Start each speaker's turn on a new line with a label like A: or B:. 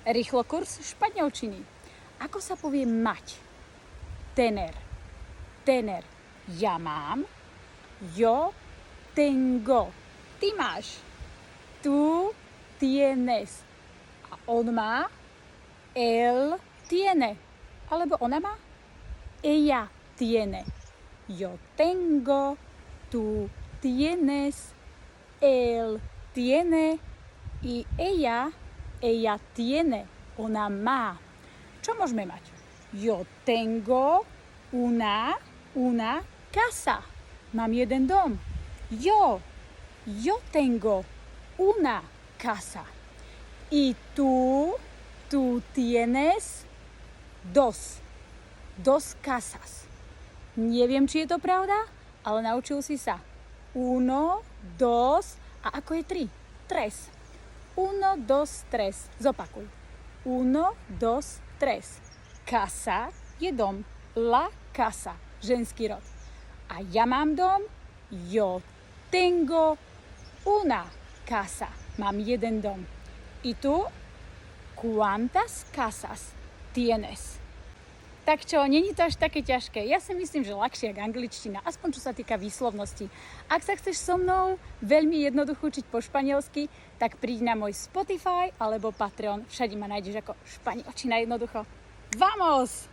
A: Rýchlo kurz španielčiny. Ako sa povie mať? Tener. Tener. Ja mám. Yo tengo. Ty máš. Tú tienes. A on má. Él tiene. Alebo ona má. Ella tiene. Yo tengo. Tú tienes. Él tiene. Y ella tiene. Ona má. Čo môžeme mať? Yo tengo una casa. Mám jeden dom. Yo tengo una casa. Y tú tienes dos casas. Neviem, či je to pravda, ale naučil si sa. Uno, dos, a ako je tri? Tres. Uno, dos, tres. Zopakuj. Uno, dos, tres. Casa je dom. La casa. Ženský rod. A ja mám dom. Yo tengo una casa. Mám jeden dom. Y tú? ¿Cuántas casas tienes? Tak čo, není to až také ťažké. Ja si myslím, že ľahšie ako angličtina, aspoň čo sa týka výslovnosti. Ak sa chceš so mnou veľmi jednoducho učiť po španielsky, tak príď na môj Spotify alebo Patreon. Všade ma nájdeš ako španielčina jednoducho. Vamos!